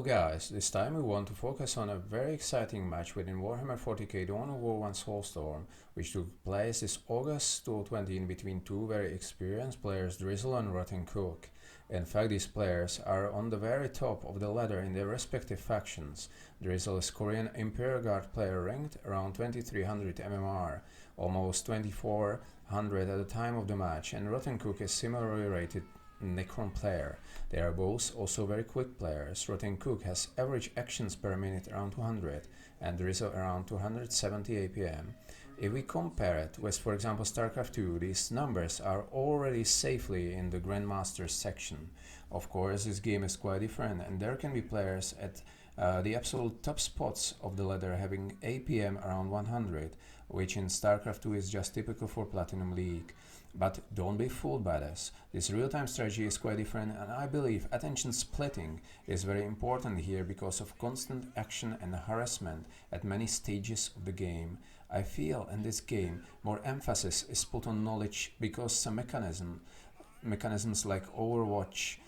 Hello guys, this time we want to focus on a very exciting match within Warhammer 40k Dawn of War 1 Soulstorm, which took place this August 2020 in between two very experienced players, Drizzle and alixUK. In fact, these players are on the very top of the ladder in their respective factions. Drizzle is Korean Imperial Guard player ranked around 2300 MMR, almost 2400 at the time of the match, and alixUK is similarly rated Necron player. They are both also very quick players. alixUK has average actions per minute around 200 and Drizzle around 270 APM. If we compare it with, for example, StarCraft 2, these numbers are already safely in the Grandmasters section. Of course, this game is quite different, and there can be players at the absolute top spots of the ladder having APM around 100, which in StarCraft 2 is just typical for Platinum League. But don't be fooled by this. This real-time strategy is quite different, and I believe attention splitting is very important here because of constant action and harassment at many stages of the game. I feel in this game more emphasis is put on knowledge because some mechanisms like Overwatch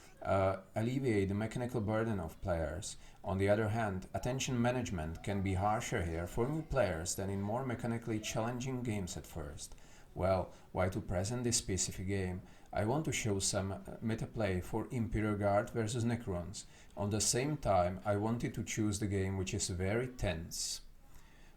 alleviate the mechanical burden of players. On the other hand, attention management can be harsher here for new players than in more mechanically challenging games at first. Well, why to present this specific game? I want to show some meta play for Imperial Guard versus Necrons. On the same time, I wanted to choose the game which is very tense.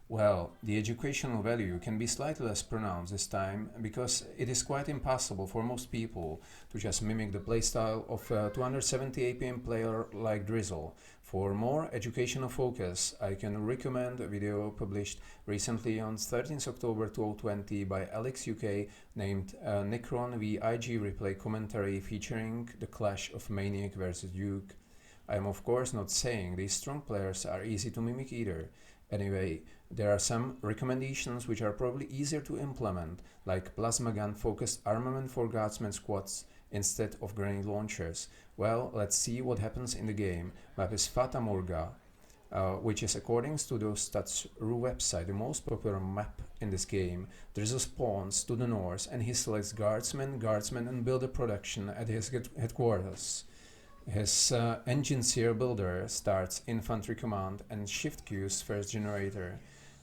Well, the educational value can be slightly less pronounced this time because it is quite impossible for most people to just mimic the playstyle of a 270 APM player like Drizzle. For more educational focus, I can recommend a video published recently on 13th October 2020 by alixUK named Necron v IG Replay Commentary featuring the clash of Maniac versus Uke. I am of course not saying these strong players are easy to mimic either. Anyway, there are some recommendations which are probably easier to implement, like plasma gun focused armament for guardsmen squads instead of grenade launchers. Well, let's see what happens in the game. Map is Fata Morga, which is according to the Stats.ru website the most popular map in this game. Drizzle spawns to the north and he selects guardsmen and builder production at his headquarters. His engineer builder starts infantry command and shift queues first generator.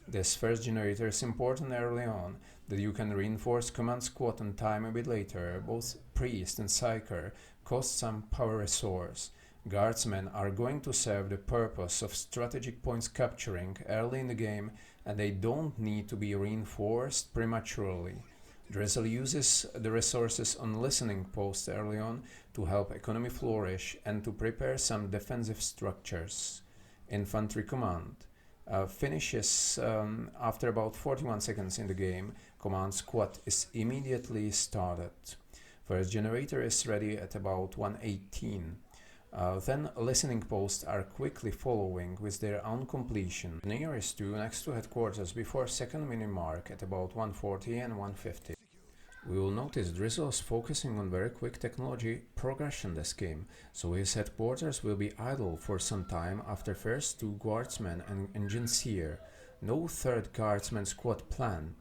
This first generator is important early on, that you can reinforce command squad and time a bit later. Both priest and psyker cost some power resource. Guardsmen are going to serve the purpose of strategic points capturing early in the game, and they don't need to be reinforced prematurely. Drizzle uses the resources on listening posts early on to help economy flourish and to prepare some defensive structures. Infantry command finishes after about 41 seconds in the game. Command squad is immediately started. First generator is ready at about 118. Then listening posts are quickly following with their own completion. Nearest to next to headquarters before second minute mark at about 140 and 150. We will notice Drizzle is focusing on very quick technology progression this game, so his headquarters will be idle for some time after first two guardsmen and engineer. No third guardsman squad plan.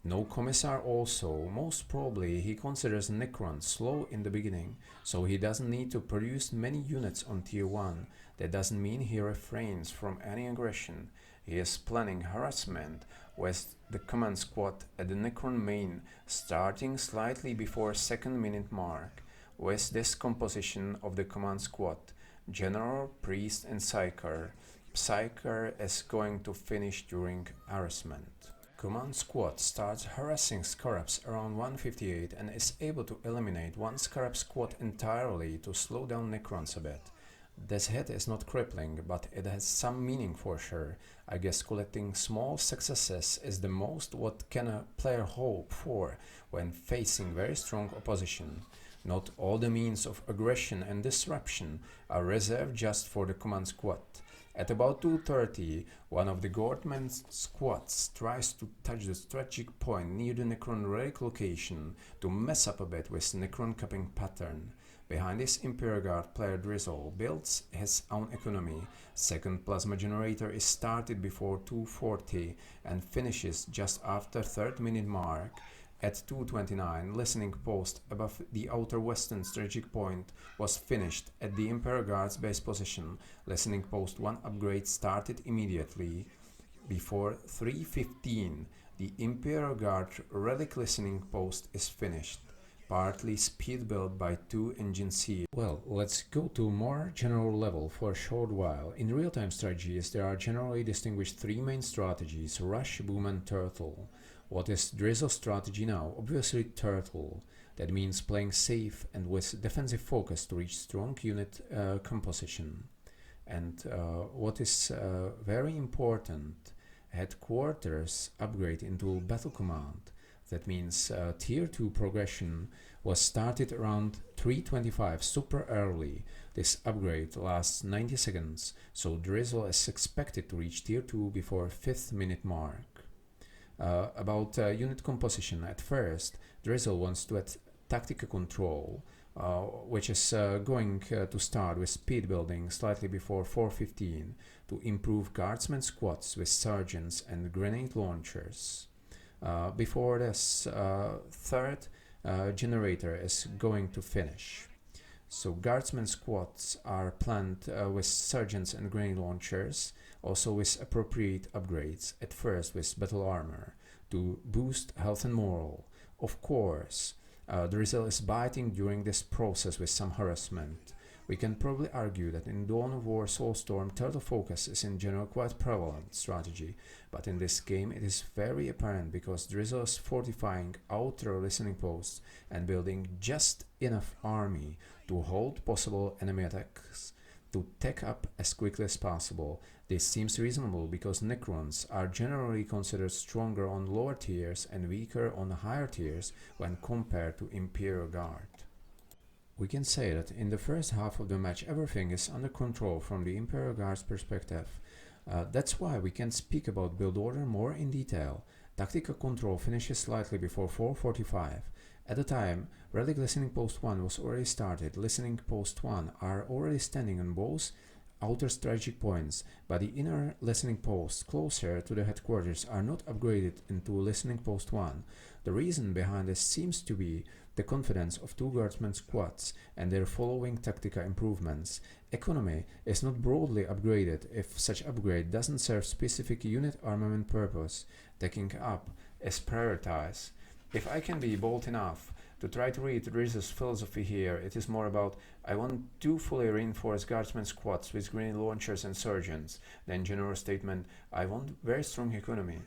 No commissar also. Most probably he considers Necron slow in the beginning, so he doesn't need to produce many units on tier 1. That doesn't mean he refrains from any aggression. He is planning harassment with the command squad at the Necron main, starting slightly before second minute mark. With this composition of the command squad, General, Priest and Psyker. Psyker is going to finish during harassment. Command squad starts harassing Scarabs around 158 and is able to eliminate one Scarab squad entirely to slow down Necrons a bit. This hit is not crippling, but it has some meaning for sure. I guess collecting small successes is the most what can a player hope for when facing very strong opposition. Not all the means of aggression and disruption are reserved just for the command squad. At about 2:30, one of the guardmen's squads tries to touch the strategic point near the Necron relic location to mess up a bit with Necron cupping pattern. Behind this Imperial Guard player Drizzle builds his own economy. Second plasma generator is started before 2:40 and finishes just after third minute mark. At 2:29, listening post above the outer western strategic point was finished at the Imperial Guard's base position. Listening post 1 upgrade started immediately. Before 3:15, the Imperial Guard relic listening post is finished, partly speed built by 2 engine seals. Well, let's go to more general level for a short while. In real-time strategies, there are generally distinguished 3 main strategies: Rush, Boom and Turtle. What is Drizzle's strategy now? Obviously Turtle. That means playing safe and with defensive focus to reach strong unit composition. And what is very important, headquarters upgrade into battle command. That means tier 2 progression was started around 3:25, super early. This upgrade lasts 90 seconds, so Drizzle is expected to reach tier 2 before 5th minute mark. About unit composition, at first Drizzle wants to add tactical control, which is going to start with speed building slightly before 4:15 to improve guardsmen squads with sergeants and grenade launchers. Before this, third generator is going to finish. So guardsmen squads are planned with sergeants and grenade launchers, also with appropriate upgrades, at first with battle armor, to boost health and morale. Of course, Drizzle is biting during this process with some harassment. We can probably argue that in Dawn of War Soulstorm, turtle focus is in general quite prevalent strategy, but in this game it is very apparent because Drizzle is fortifying outer listening posts and building just enough army to hold possible enemy attacks to tech up as quickly as possible. This seems reasonable because Necrons are generally considered stronger on lower tiers and weaker on higher tiers when compared to Imperial Guard. We can say that in the first half of the match everything is under control from the Imperial Guard's perspective. That's why we can speak about build order more in detail. Tactical control finishes slightly before 4:45. At the time, Relic Listening Post 1 was already started. Listening Post 1 are already standing on both outer strategic points, but the inner listening posts closer to the headquarters are not upgraded into Listening Post 1. The reason behind this seems to be the confidence of 2 guardsmen squads and their following tactical improvements. Economy is not broadly upgraded if such upgrade doesn't serve specific unit armament purpose. Taking up is prioritized. If I can be bold enough to try to read Drizzle's philosophy here, it is more about I want 2 fully reinforced guardsmen squads with grenade launchers and sergeants, than general statement I want very strong economy.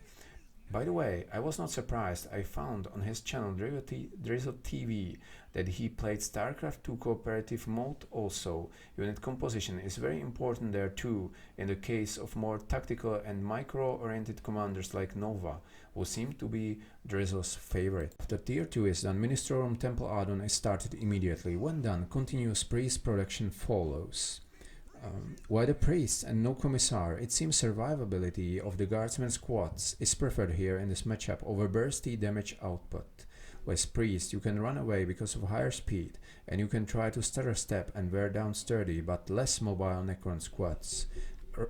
By the way, I was not surprised. I found on his channel Drizzle TV that he played StarCraft 2 cooperative mode also. Unit composition is very important there too, in the case of more tactical and micro-oriented commanders like Nova, who seem to be Drizzle's favorite. After tier 2 is done, Ministorum Temple add-on is started immediately. When done, continuous priest production follows. Why the priests and no commissar? It seems survivability of the guardsmen squads is preferred here in this matchup over bursty damage output. With priest you can run away because of higher speed, and you can try to stutter step and wear down sturdy but less mobile Necron squads.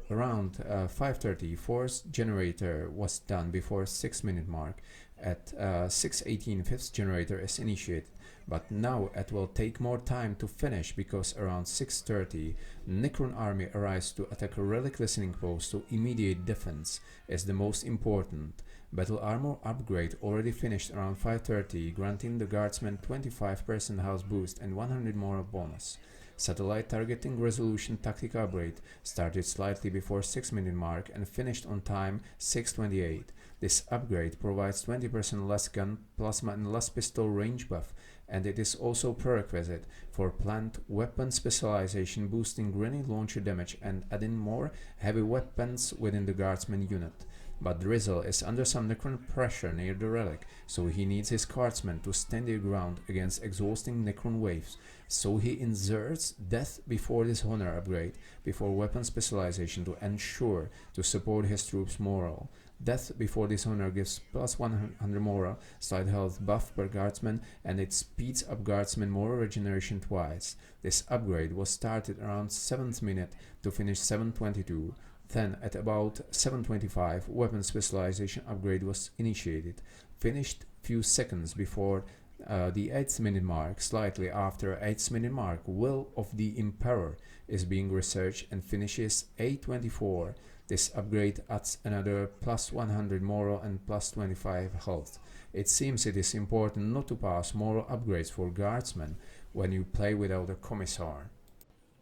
Around 5:30, 4th generator was done before 6-minute mark. At 6:18, 5th generator is initiated. But now it will take more time to finish because around 6:30 Necron army arrives to attack a relic listening post, so immediate defense is the most important. Battle armor upgrade already finished around 5:30, granting the guardsmen 25% health boost and 100 more bonus. Satellite targeting resolution tactical upgrade started slightly before 6-minute mark and finished on time 6:28. This upgrade provides 20% less gun, plasma and less pistol range buff, and it is also prerequisite for planned weapon specialization, boosting grenade launcher damage and adding more heavy weapons within the guardsman unit. But Drizzle is under some Necron pressure near the relic, so he needs his guardsmen to stand their ground against exhausting Necron waves. So he inserts Death Before Dishonor upgrade before weapon specialization to ensure to support his troops' morale. Death Before Dishonor gives plus 100 morale, slight health buff per guardsman, and it speeds up guardsman morale regeneration twice. This upgrade was started around 7th minute to finish 7:22. Then at about 7:25, weapon specialization upgrade was initiated, finished few seconds before the 8th minute mark. Slightly after 8th minute mark, Will of the Emperor is being researched and finishes 8:24. This upgrade adds another plus 100 moral and plus 25 health. It seems it is important not to pass moral upgrades for guardsmen when you play without a commissar.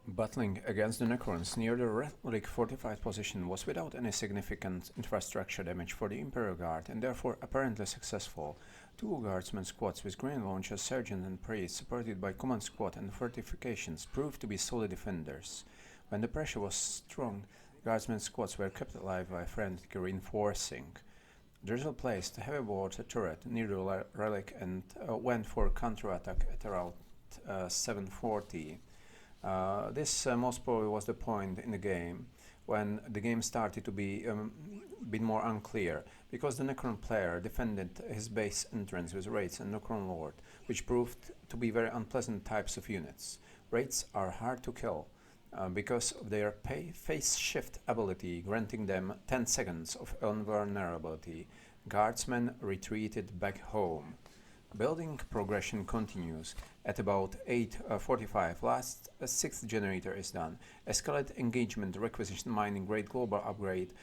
Battling against the Necrons near the relic fortified position was without any significant infrastructure damage for the Imperial Guard and therefore apparently successful. Two guardsmen squads with grain launchers, sergeant and priest, supported by command squad and fortifications, proved to be solid defenders. When the pressure was strong, guardsmen squads were kept alive by frantic reinforcing. Drizzle placed a heavy water turret near the relic and went for counterattack at around 7:40. This most probably was the point in the game when the game started to be a bit more unclear, because the Necron player defended his base entrance with Wraiths and Necron Lord, which proved to be very unpleasant types of units. Wraiths are hard to kill because of their phase shift ability, granting them 10 seconds of invulnerability. Guardsmen retreated back home. Building progression continues. At about 8:45, last 6th generator is done. Escalate engagement requisition mining grade global upgrade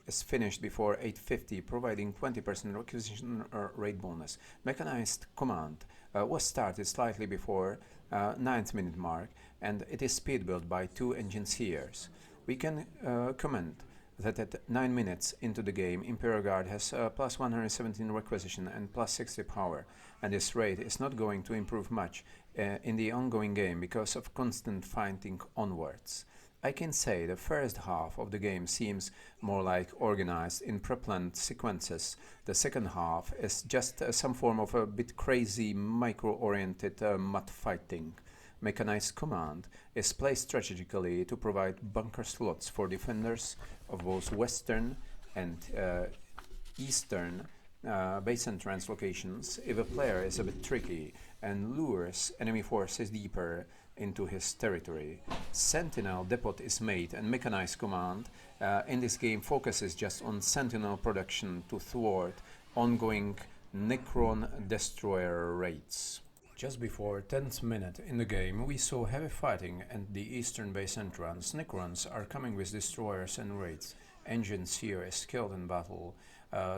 is finished before 8:50, providing 20% requisition rate bonus. Mechanized command was started slightly before 9th minute mark, and it is speed built by 2 engineers. We can comment that at 9 minutes into the game, Imperial Guard has plus 117 requisition and plus 60 power, and this rate is not going to improve much in the ongoing game because of constant fighting onwards. I can say the first half of the game seems more like organized in pre-planned sequences. The second half is just some form of a bit crazy micro-oriented mud fighting. Mechanized command is placed strategically to provide bunker slots for defenders of both western and eastern base entrance locations if a player is a bit tricky and lures enemy forces deeper into his territory. Sentinel depot is made, and mechanized command in this game focuses just on sentinel production to thwart ongoing Necron destroyer raids. Just before 10th minute in the game, we saw heavy fighting at the eastern base entrance. Necrons are coming with destroyers and raids. Engines here is killed in battle.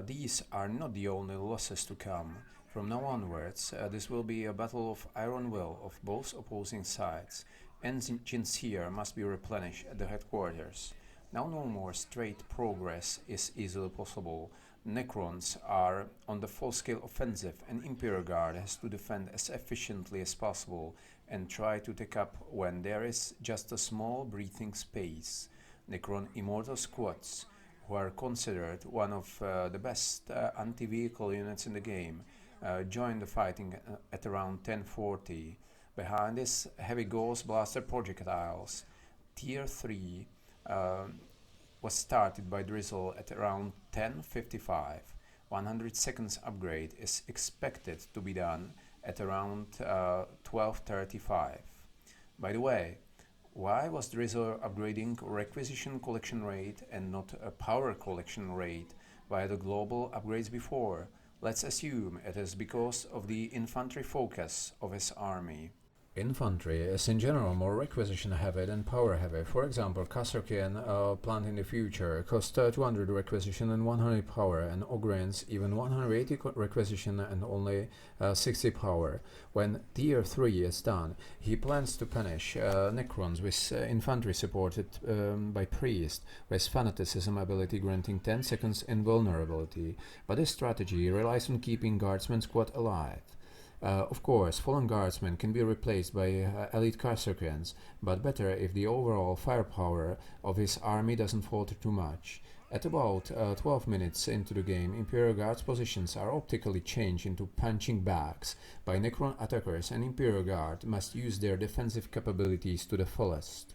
These are not the only losses to come. From now onwards, this will be a battle of iron will of both opposing sides. Engines here must be replenished at the headquarters. Now no more straight progress is easily possible. Necrons are on the full-scale offensive, and Imperial Guard has to defend as efficiently as possible and try to take up when there is just a small breathing space. Necron Immortal squads, who are considered one of the best anti-vehicle units in the game, join the fighting at around 10:40. Behind this, heavy Ghost Blaster projectiles. Tier 3 was started by Drizzle at around 10:55. 100 seconds upgrade is expected to be done at around 12:35. By the way, why was Drizzle upgrading requisition collection rate and not a power collection rate via the global upgrades before? Let's assume it is because of the infantry focus of his army. Infantry is in general more requisition heavy than power heavy. For example, Kasserkian plant in the future cost 200 requisition and 100 power, and Ogren's even 180 requisition and only 60 power. When tier 3 is done, he plans to punish Necrons with infantry supported by priest with fanaticism ability granting 10 seconds invulnerability, but this strategy relies on keeping guardsman squad alive. Of course, fallen guardsmen can be replaced by elite Kasserkians, but better if the overall firepower of his army doesn't falter too much. At about 12 minutes into the game, Imperial Guard's positions are optically changed into punching bags by Necron attackers, and Imperial Guard must use their defensive capabilities to the fullest.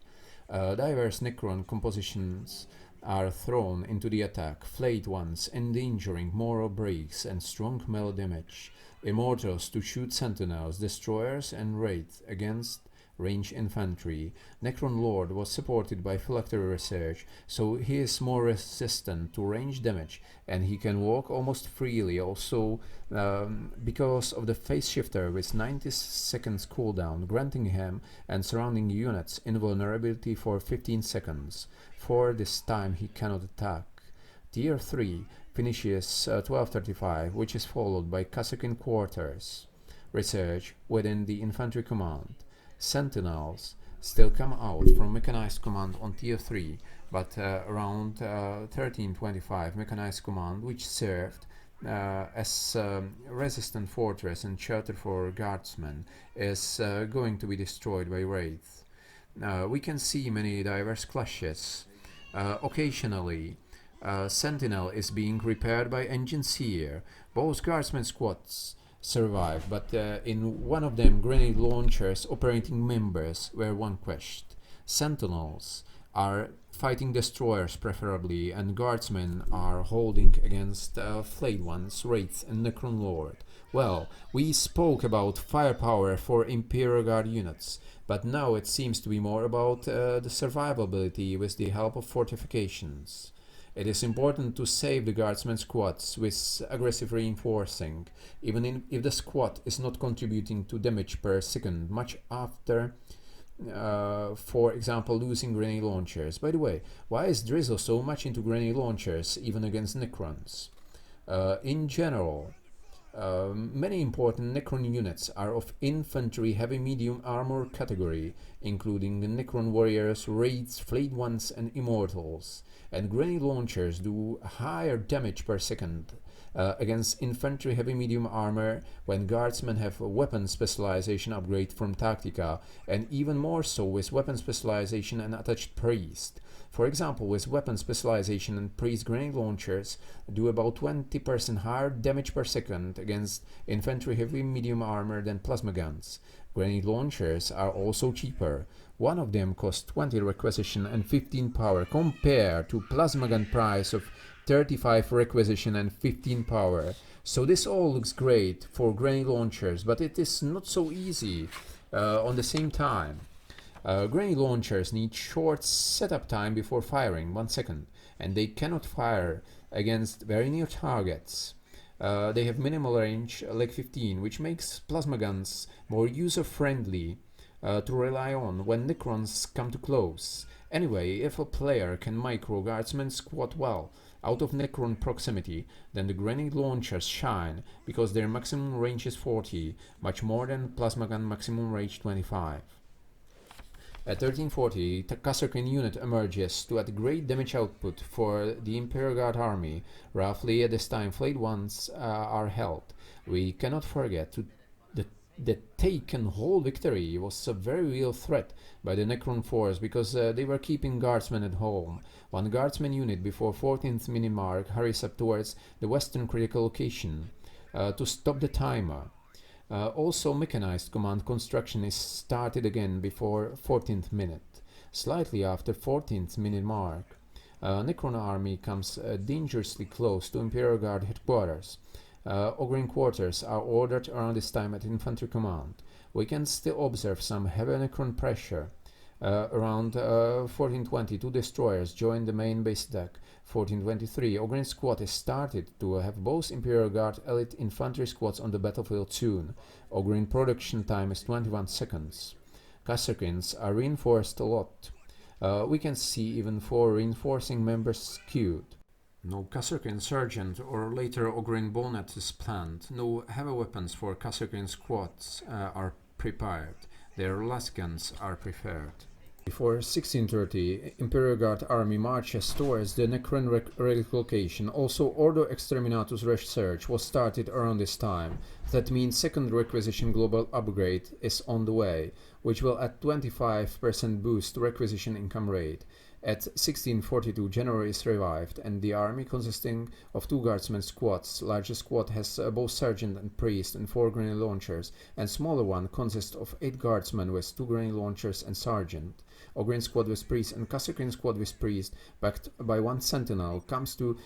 Diverse Necron compositions are thrown into the attack, flayed ones endangering moral breaks and strong melee damage. Immortals to shoot sentinels, destroyers and wraiths against range infantry. Necron Lord was supported by phylactery research, so he is more resistant to range damage and he can walk almost freely, also because of the phase shifter with 90 seconds cooldown, granting him and surrounding units invulnerability for 15 seconds. For this time he cannot attack. Tier 3 finishes 1235, which is followed by Kasrkin Quarters research within the infantry command. Sentinels still come out from mechanized command on tier 3, but around 1325 mechanized command, which served as resistant fortress and shelter for guardsmen, is going to be destroyed by Wraith. We can see many diverse clashes. Occasionally Sentinel is being repaired by Engine Seer. Both guardsmen squads survive, but in one of them grenade launchers operating members were vanquished. Sentinels are fighting destroyers preferably, and guardsmen are holding against flayed ones, Wraiths and Necron Lord. Well, we spoke about firepower for Imperial Guard units, but now it seems to be more about the survivability with the help of fortifications. It is important to save the guardsmen squads with aggressive reinforcing, even if the squad is not contributing to damage per second, much after, for example, losing grenade launchers. By the way, why is Drizzle so much into grenade launchers, even against Necrons? In general, many important Necron units are of infantry heavy medium armor category, including Necron warriors, Wraiths, flayed ones and immortals, and grenade launchers do higher damage per second against infantry heavy medium armor when guardsmen have a weapon specialization upgrade from Tactica, and even more so with weapon specialization and attached priest. For example, with weapon specialization and priest, grenade launchers do about 20% higher damage per second against infantry heavy medium armor than plasma guns. Grenade launchers are also cheaper. One of them costs 20 requisition and 15 power compared to plasma gun price of 35 requisition and 15 power. So this all looks great for grenade launchers, but it is not so easy on the same time. Grenade launchers need short setup time before firing, 1 second, and they cannot fire against very near targets. They have minimal range, like 15, which makes plasma guns more user-friendly to rely on when Necrons come too close. Anyway, if a player can micro guardsman squad well out of Necron proximity, then the grenade launchers shine because their maximum range is 40, much more than plasma gun maximum range 25. At 1340, the Kasrkin unit emerges to add great damage output for the Imperial Guard army. Roughly at this time, flayed ones are held. We cannot forget the take and hold victory was a very real threat by the Necron force because they were keeping guardsmen at home. One guardsman unit before 14th minute mark hurries up towards the western critical location to stop the timer. Also, mechanized command construction is started again before 14th minute. Slightly after 14th minute mark, Necron army comes dangerously close to Imperial Guard headquarters. Ogryn quarters are ordered around this time at infantry command. We can still observe some heavy Necron pressure. Around 1420, two destroyers join the main base deck. 1423, Ogryn squad is started to have both Imperial Guard elite infantry squads on the battlefield soon. Ogryn production time is 21 seconds. Kasrkins are reinforced a lot. We can see even 4 reinforcing members queued. No Kasrkin Sergeant or later Ogryn Bonnet is planned. No heavy weapons for Kasrkin squads are prepared. Their last guns are preferred. Before 1630, Imperial Guard army marches towards the Necron relic location. Also, Ordo Exterminatus research was started around this time. That means second requisition global upgrade is on the way, which will add 25% boost to requisition income rate. At 1642, January is revived, and the army consisting of 2 guardsmen squads. Largest squad has both sergeant and priest and 4 grenade launchers, and smaller one consists of 8 guardsmen with 2 grenade launchers and sergeant. Ogryn squad with priest and Kasrkin squad with priest, backed by 1 sentinel, comes to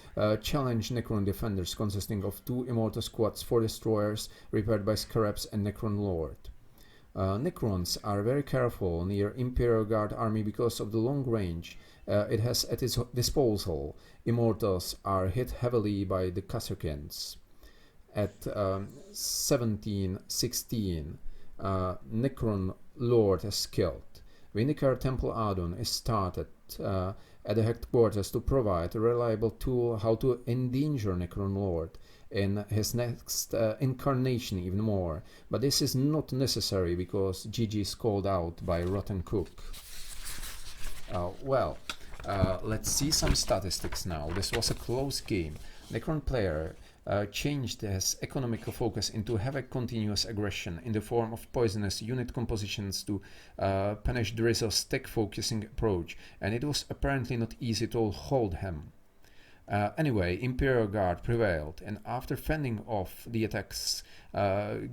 challenge Necron defenders consisting of 2 immortal squads, 4 destroyers repaired by Scarabs and Necron Lord. Necrons are very careful near Imperial Guard army because of the long range it has at its disposal. Immortals are hit heavily by the Kasrkins. At 1716, Necron Lord is killed. Vindicator Temple Adon is started at the headquarters to provide a reliable tool how to endanger Necron Lord in his next incarnation even more, but this is not necessary because GG is called out by Rotten Cook. Let's see some statistics now. This was a close game. Necron player changed his economical focus into heavy continuous aggression in the form of poisonous unit compositions to punish Drizzle's tech-focusing approach, and it was apparently not easy to hold him. Anyway, Imperial Guard prevailed, and after fending off the attacks,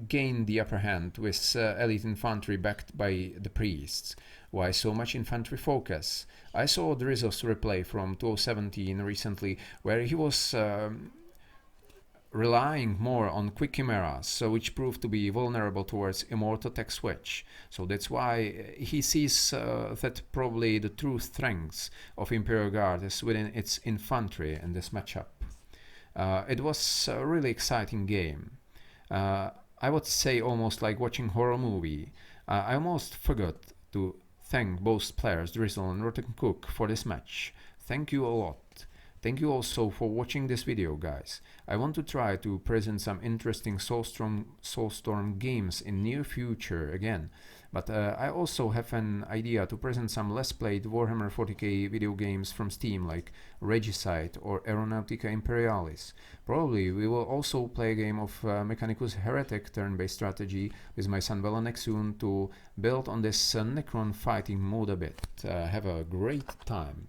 gained the upper hand with elite infantry backed by the priests. Why so much infantry focus? I saw Drizzle's replay from 2017 recently, where he was relying more on quick chimeras, which proved to be vulnerable towards immortal tech switch. So that's why he sees that probably the true strength of Imperial Guard is within its infantry in this matchup. It was a really exciting game. I would say almost like watching horror movie. I almost forgot to thank both players, Drizzle and Rotten Cook, for this match. Thank you a lot. Thank you also for watching this video, guys. I want to try to present some interesting Soulstorm games in near future again, but I also have an idea to present some less played Warhammer 40k video games from Steam like Regicide or Aeronautica Imperialis. Probably we will also play a game of Mechanicus Heretic turn-based strategy with my son Velanek soon to build on this Necron fighting mode a bit. Have a great time.